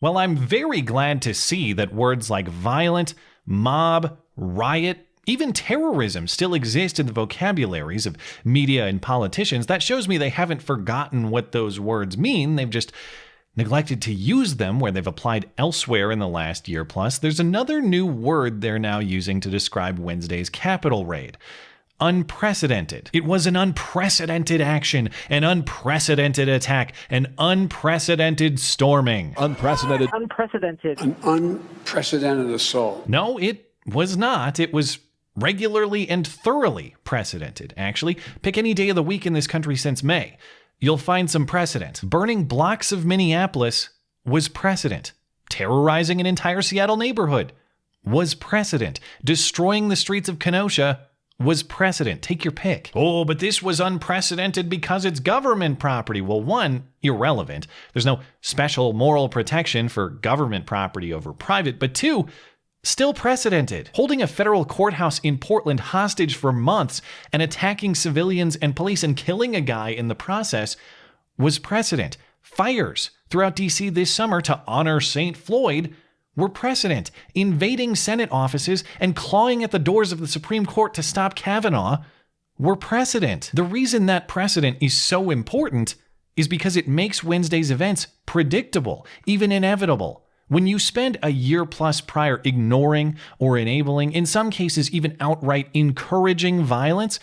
Well, I'm very glad to see that words like violent, mob, riot, even terrorism still exist in the vocabularies of media and politicians. That shows me they haven't forgotten what those words mean. They've just neglected to use them where they've applied elsewhere in the last year plus. There's another new word they're now using to describe Wednesday's Capitol raid. Unprecedented. It was an unprecedented action, an unprecedented attack, an unprecedented storming. Unprecedented. Unprecedented. An unprecedented assault. No, it was not. It was regularly and thoroughly precedented, actually. Pick any day of the week in this country since May. You'll find some precedent. Burning blocks of Minneapolis was precedent. Terrorizing an entire Seattle neighborhood was precedent. Destroying the streets of Kenosha was precedent. Take your pick. Oh, but this was unprecedented because it's government property. Well, one, irrelevant. There's no special moral protection for government property over private. But two, still precedented. Holding a federal courthouse in Portland hostage for months and attacking civilians and police and killing a guy in the process was precedent. Fires throughout D.C. this summer to honor St. Floyd were precedent. Invading Senate offices and clawing at the doors of the Supreme Court to stop Kavanaugh were precedent. The reason that precedent is so important is because it makes Wednesday's events predictable, even inevitable. When you spend a year plus prior ignoring or enabling, in some cases even outright encouraging violence,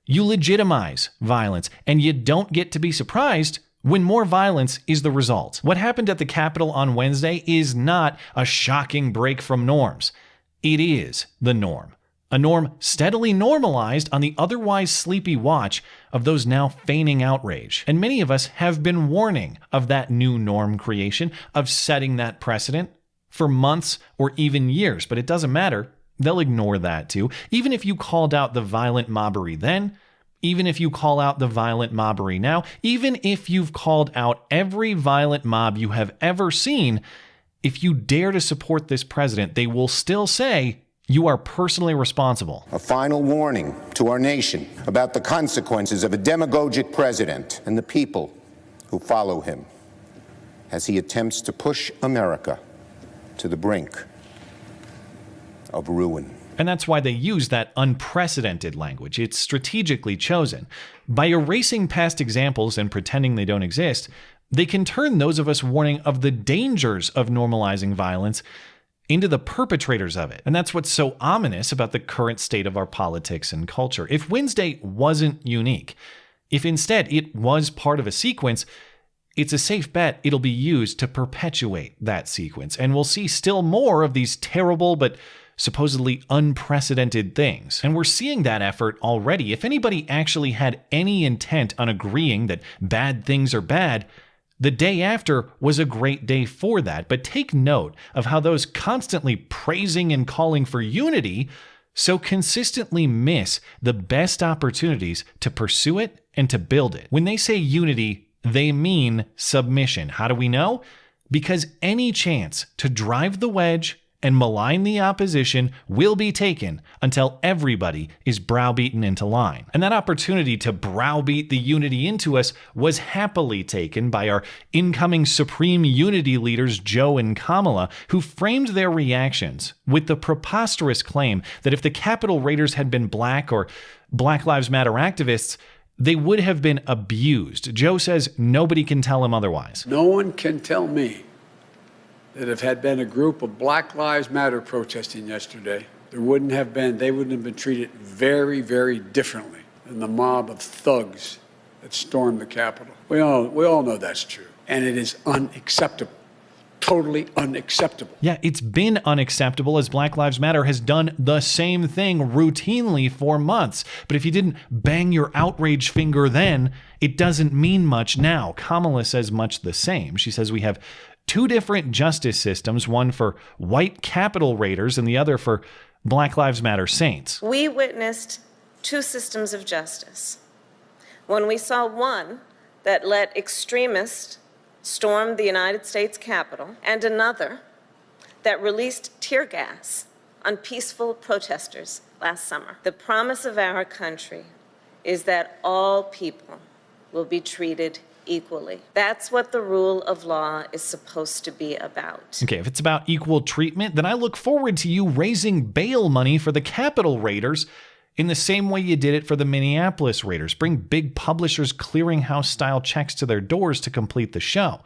you legitimize violence, and you don't get to be surprised when more violence is the result. What happened at the Capitol on Wednesday is not a shocking break from norms. It is the norm. A norm steadily normalized on the otherwise sleepy watch of those now feigning outrage. And many of us have been warning of that new norm creation, of setting that precedent for months or even years. But it doesn't matter. They'll ignore that too. Even if you called out the violent mobbery then, even if you call out the violent mobbery now, even if you've called out every violent mob you have ever seen, if you dare to support this president, they will still say you are personally responsible. A final warning to our nation about the consequences of a demagogic president and the people who follow him as he attempts to push America to the brink of ruin. And that's why they use that unprecedented language. It's strategically chosen. By erasing past examples and pretending they don't exist, they can turn those of us warning of the dangers of normalizing violence into the perpetrators of it. And that's what's so ominous about the current state of our politics and culture. If Wednesday wasn't unique, if instead it was part of a sequence, it's a safe bet it'll be used to perpetuate that sequence. And we'll see still more of these terrible but supposedly unprecedented things. And we're seeing that effort already. If anybody actually had any intent on agreeing that bad things are bad, the day after was a great day for that. But take note of how those constantly praising and calling for unity so consistently miss the best opportunities to pursue it and to build it. When they say unity, they mean submission. How do we know? Because any chance to drive the wedge and malign the opposition will be taken until everybody is browbeaten into line. And that opportunity to browbeat the unity into us was happily taken by our incoming Supreme Unity leaders, Joe and Kamala, who framed their reactions with the preposterous claim that if the Capitol raiders had been Black or Black Lives Matter activists, they would have been abused. Joe says nobody can tell him otherwise. No one can tell me that if had been a group of Black Lives Matter protesting yesterday, they wouldn't have been treated very, very differently than the mob of thugs that stormed the Capitol. We all know that's true. And it is unacceptable. Totally unacceptable. Yeah, it's been unacceptable as Black Lives Matter has done the same thing routinely for months. But if you didn't bang your outrage finger then, it doesn't mean much now. Kamala says much the same. She says we have two different justice systems, one for white Capitol raiders and the other for Black Lives Matter saints. We witnessed two systems of justice. When we saw one that let extremists storm the United States Capitol, and another that released tear gas on peaceful protesters last summer. The promise of our country is that all people will be treated equally. That's what the rule of law is supposed to be about. Okay, if it's about equal treatment, then I look forward to you raising bail money for the Capitol raiders in the same way you did it for the Minneapolis raiders. Bring big publishers clearinghouse-style checks to their doors to complete the show.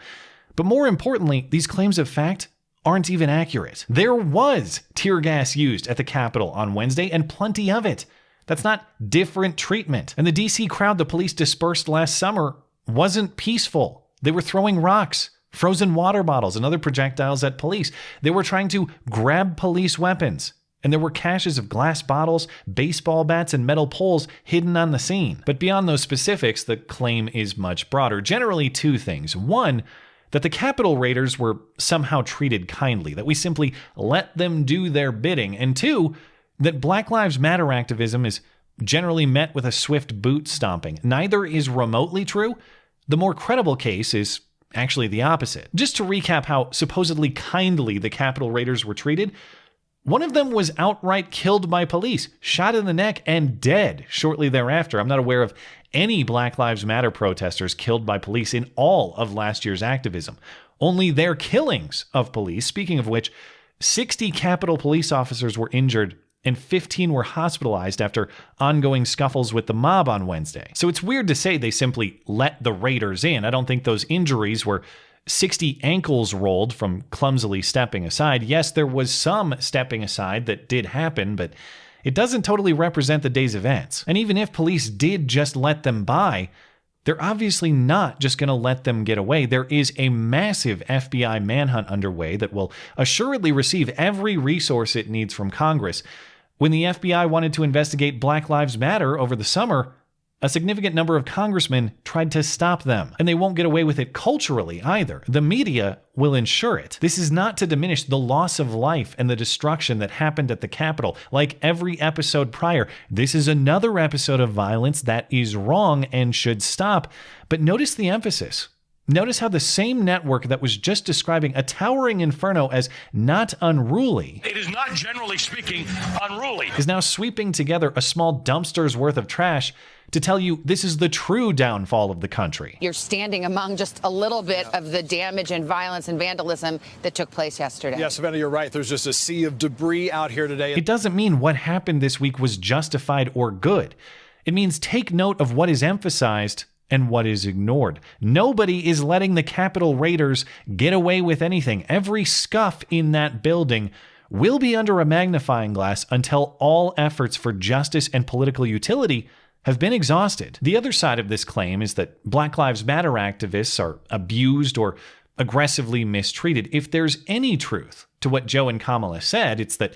But more importantly, these claims of fact aren't even accurate. There was tear gas used at the Capitol on Wednesday, and plenty of it. That's not different treatment. And the DC crowd the police dispersed last summer wasn't peaceful. They were throwing rocks, frozen water bottles, and other projectiles at police. They were trying to grab police weapons. And there were caches of glass bottles, baseball bats, and metal poles hidden on the scene. But beyond those specifics, the claim is much broader. Generally, two things. One, that the Capitol raiders were somehow treated kindly, that we simply let them do their bidding. And two, that Black Lives Matter activism is generally met with a swift boot stomping. Neither is remotely true. The more credible case is actually the opposite. Just to recap how supposedly kindly the Capitol raiders were treated, one of them was outright killed by police, shot in the neck, and dead shortly thereafter. I'm not aware of any Black Lives Matter protesters killed by police in all of last year's activism. Only their killings of police, speaking of which, 60 Capitol police officers were injured and 15 were hospitalized after ongoing scuffles with the mob on Wednesday. So it's weird to say they simply let the raiders in. I don't think those injuries were 60 ankles rolled from clumsily stepping aside. Yes, there was some stepping aside that did happen, but it doesn't totally represent the day's events. And even if police did just let them by, they're obviously not just going to let them get away. There is a massive FBI manhunt underway that will assuredly receive every resource it needs from Congress. When the FBI wanted to investigate Black Lives Matter over the summer, a significant number of congressmen tried to stop them, and they won't get away with it culturally either. The media will ensure it. This is not to diminish the loss of life and the destruction that happened at the Capitol. Like every episode prior, this is another episode of violence that is wrong and should stop. But notice the emphasis. Notice how the same network that was just describing a towering inferno as not unruly, it is not, generally speaking, unruly, is now sweeping together a small dumpster's worth of trash to tell you this is the true downfall of the country. You're standing among just a little bit of the damage and violence and vandalism that took place yesterday. Yes, Savannah, you're right. There's just a sea of debris out here today. It doesn't mean what happened this week was justified or good. It means take note of what is emphasized and what is ignored. Nobody is letting the Capitol raiders get away with anything. Every scuff in that building will be under a magnifying glass until all efforts for justice and political utility have been exhausted. The other side of this claim is that Black Lives Matter activists are abused or aggressively mistreated. If there's any truth to what Joe and Kamala said, it's that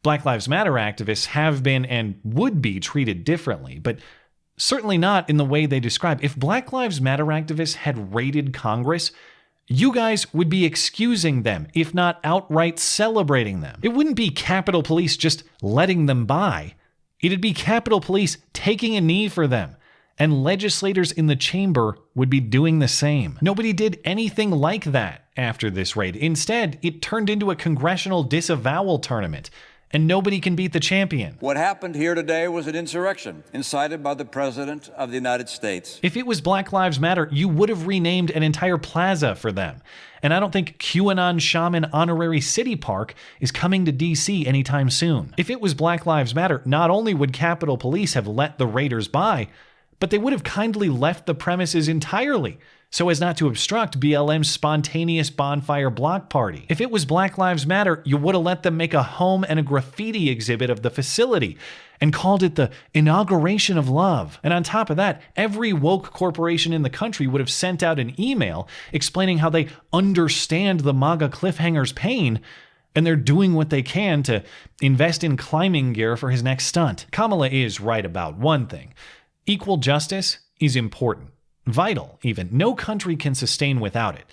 Black Lives Matter activists have been and would be treated differently, but certainly not in the way they describe. If Black Lives Matter activists had raided Congress, you guys would be excusing them, if not outright celebrating them. It wouldn't be Capitol Police just letting them by. It'd be Capitol Police taking a knee for them, and legislators in the chamber would be doing the same. Nobody did anything like that after this raid. Instead, it turned into a congressional disavowal tournament, and nobody can beat the champion. What happened here today was an insurrection incited by the President of the United States. If it was Black Lives Matter, you would have renamed an entire plaza for them. And I don't think QAnon Shaman Honorary City Park is coming to DC anytime soon. If it was Black Lives Matter, not only would Capitol Police have let the raiders by, but they would have kindly left the premises entirely, so as not to obstruct BLM's spontaneous bonfire block party. If it was Black Lives Matter, you would have let them make a home and a graffiti exhibit of the facility and called it the inauguration of love. And on top of that, every woke corporation in the country would have sent out an email explaining how they understand the MAGA cliffhanger's pain, and they're doing what they can to invest in climbing gear for his next stunt. Kamala is right about one thing. Equal justice is important. Vital, even. No country can sustain without it.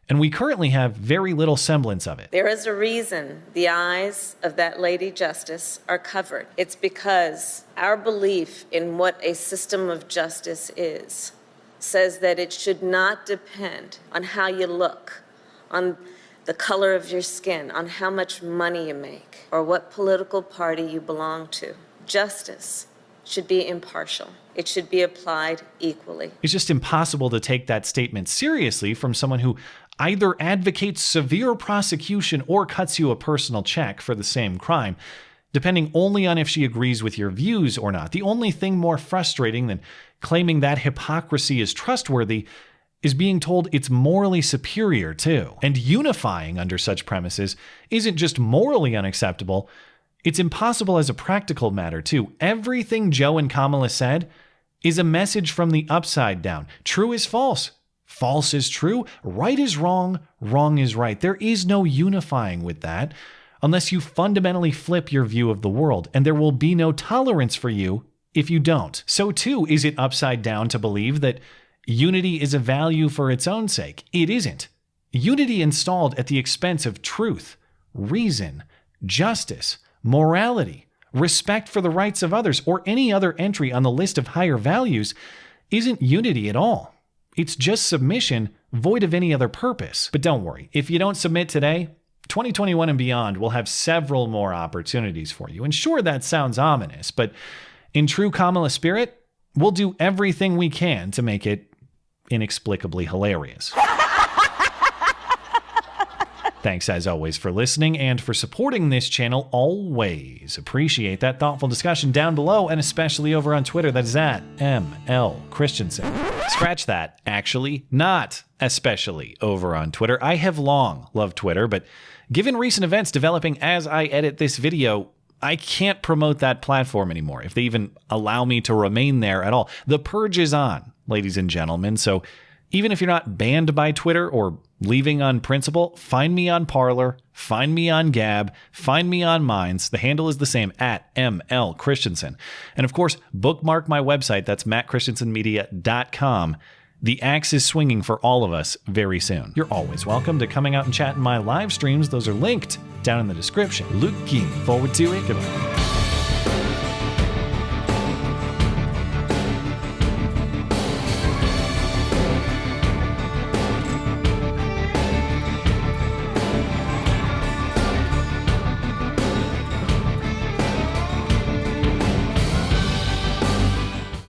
And we currently have very little semblance of it. There is a reason the eyes of that Lady Justice are covered. It's because our belief in what a system of justice is says that it should not depend on how you look, on the color of your skin, on how much money you make, or what political party you belong to. Justice should be impartial. It should be applied equally. It's just impossible to take that statement seriously from someone who either advocates severe prosecution or cuts you a personal check for the same crime, depending only on if she agrees with your views or not. The only thing more frustrating than claiming that hypocrisy is trustworthy is being told it's morally superior too. And unifying under such premises isn't just morally unacceptable, it's impossible as a practical matter too. Everything Joe and Kamala said is a message from the upside down. True is false. False is true. Right is wrong. Wrong is right. There is no unifying with that unless you fundamentally flip your view of the world, and there will be no tolerance for you if you don't. So too is it upside down to believe that unity is a value for its own sake. It isn't. Unity installed at the expense of truth, reason, justice, morality, respect for the rights of others, or any other entry on the list of higher values isn't unity at all. It's just submission void of any other purpose. But don't worry, if you don't submit today, 2021 and beyond will have several more opportunities for you. And sure, that sounds ominous, but in true Kamala spirit, we'll do everything we can to make it inexplicably hilarious. Thanks as always for listening and for supporting this channel. Always appreciate that thoughtful discussion down below, and especially over on Twitter. That is at ML Christiansen. Scratch that. Actually, not especially over on Twitter. I have long loved Twitter, but given recent events developing as I edit this video, I can't promote that platform anymore, if they even allow me to remain there at all. The purge is on, ladies and gentlemen, so even if you're not banned by Twitter or leaving on principle, find me on Parler, find me on Gab, find me on Minds. The handle is the same, at ML Christiansen. And of course, bookmark my website. That's mattchristiansenmedia.com. The axe is swinging for all of us very soon. You're always welcome to coming out and chat in my live streams. Those are linked down in the description. Looking forward to it. Goodbye.